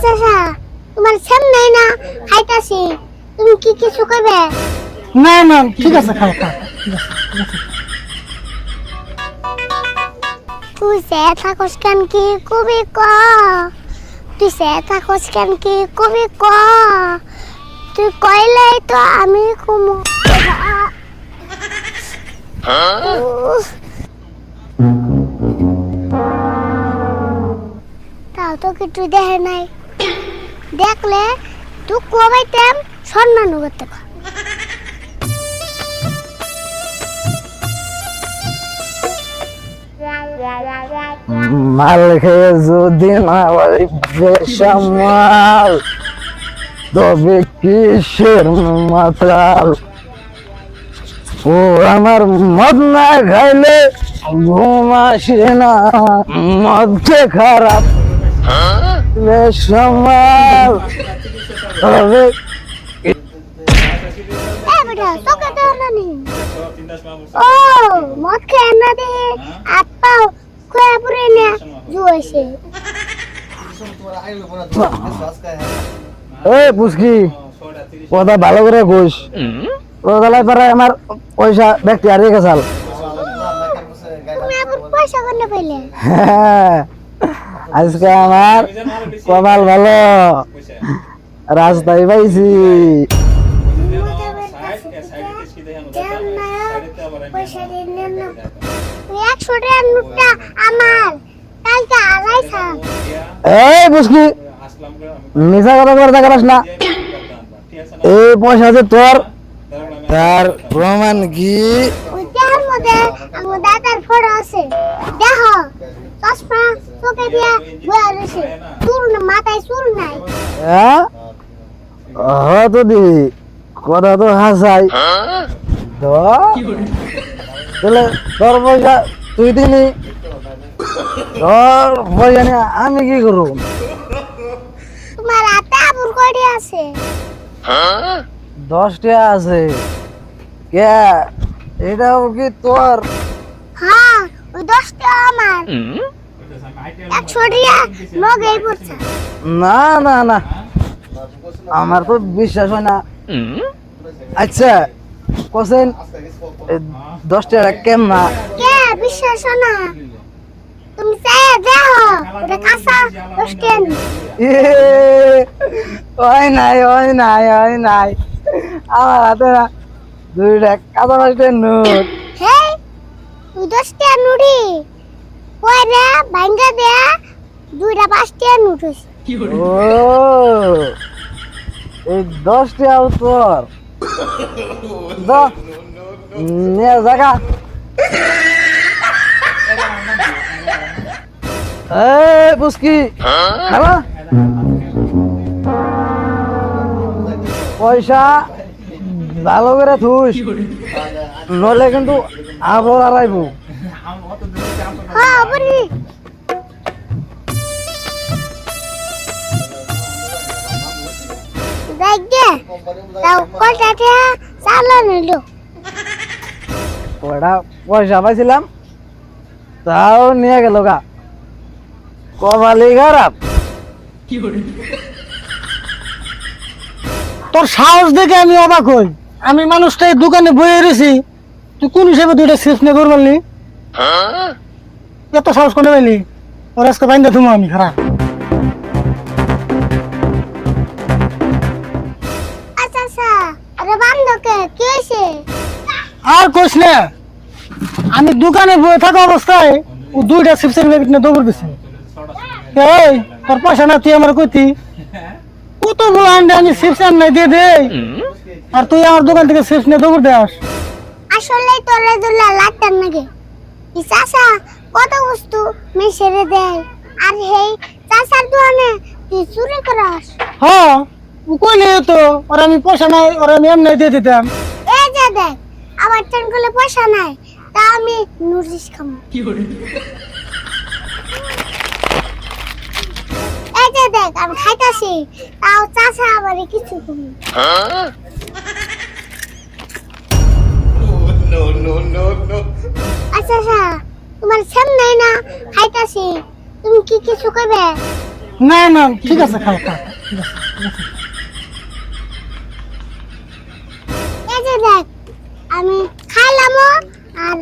চাচা তোমার সামনে না খাইতাছি, তুমি কি কিছু কইবে? না না ঠিক আছে, খাও খাও, ঠিক আছে ঠিক আছে। তুই সে থাকস কেন কি কবি ক, তুই সে থাকস কেন কি কবি ক, তুই কইলেই তো আমি কুমু। তাও তো কিছু দেখে নাই, দেখলে তুই কবাইতাম সম্মান করতে। মাল খেয়ে যদি না বলি বেসামাল, তবে কিসের মাতাল? ও আমার মদ না খাইলে ঘুম আসে না, মদকে খারাপ বেসামাল, তবে ও মদ খেয়ে না দে আপাও খোয়া পুরে না জুয়েছে। এই পুষ্কি কথা ভালো করে ঘুষ রোজালাই পারে আমার পয়সা ব্যক্তি হারিয়ে গেছাল। তুমি আবার পয়সা কোনে পাইলে? আজকে আমার কপাল ভালো, রাস্তায় পাইছি। এই পুষ্কি মিশা কথা করে দেখাস না, এই পয়সা যে তোর, তার প্রমাণ কি? দাদার ফটো আছে, দেখো চশমা চোখে দিয়া বয়া রয়েছে, চুল মাথায় চুল নাই। তো দি কথা তো হাসাই, তাহলে তোর পয়সা তুই দিনি, তোর পয়সা নিয়ে আমি কি করব? তোমার হাতে আবুর কয়টি আছে? 10টা আছে। কে এটাও কি তোর? হ্যাঁ ওই 10টা আমার। 100 টাকা লগেই পড়ছে। না না না, আমার তো বিশ্বাস হয় না। আচ্ছা কোসেন 10টা কেমন? কে বিশ্বাস হয় না? তুমি চাই দেখো ওটা কাঁচা 10 টাকা। ওই নাই ওই নাই ওই নাই, আমার হাতে না 2টা কাঁচা 5টার নোট। হেই ওই 10 টাকা নুড়ি পয়রা ভাঙ্গা দেয়া 2টা 5 টাকা নোট হইছে। ও এই 10টাও তোর? নিয়ে জায়গা পুষ্কি খাবা পয়সা ভালো করে থুস, নলে কিন্তু আবর আড়াইব। হ্যাঁ বলি দেখে তাও কয়টা টাকা চালা নিল। ওটা পয়সা পাইছিলাম তাও নিয়ে গেল গা, কপালি খারাপ। তোর সাহস দেখে আমি অবাক হই, আমি মানুষটা দোকানে বয়ে রয়েছি, তুই কোন হিসেবে 2টা চিপস নিয়ে করবি? এত সাহস করে পাইলি? ওর আজকে বাইন্দা তুমি আমি খারাপ। আচ্ছা আচ্ছা আরে বান্ধবকে কি হয়েছে? আর কোস না, আমি দোকানে বয়ে থাকা অবস্থায় ও 2টা চিপসের প্যাকেট নিয়ে দৌড় দিছে। এই তোর পয়সা না, তুই আমার কইতি কত বড় আন্ডা আমি চিপস আন নাই দিয়ে দে, আর তুই আমার দোকান থেকে চিপস নিয়ে দৌড় দেস। আসলে তোরে দুলা লাগতাম নাকি? এই চাচা কত বস্তু মেশারে দেয়, আর হেই চাচার দোকানে তুই চুরি করাস। হ্যাঁ ও কইলে তো, আর আমি পয়সা নাই, আর আমি এমনি দিয়ে দিতাম। এই যে দেখ আমার টান করলে পয়সা নাই, তা আমি নুরিস খামো। এই যে দেখ আমি খাইতাছি, তাও চাচা আবার কিছু কম। আচ্ছা আচ্ছা তোমার সামনে না খাইতাছি, তুমি কি কিছু কইবে? না না ঠিক আছে, খাও খাও, ঠিক আছে ঠিক আছে। এই যে দেখ, আমি খাইলামও আর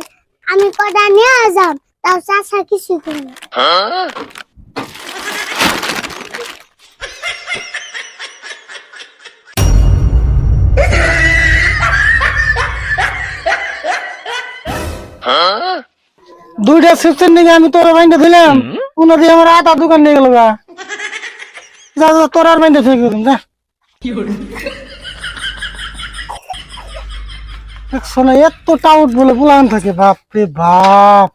আমি কটা নিয়ে যাম, তাও চাচা কিছু করবে না। দুইটা চিপসের নিয়ে আমি তোর বাইন্ডে দিলাম, উনা দিয়ে আমার আটা দোকান নিয়ে গেল গা। যা যা তোর আর বাইন্ডে ফেলে দিন যা। শোনা এত টাউট বলে বুলান থাকে, বাপ রে বাপ।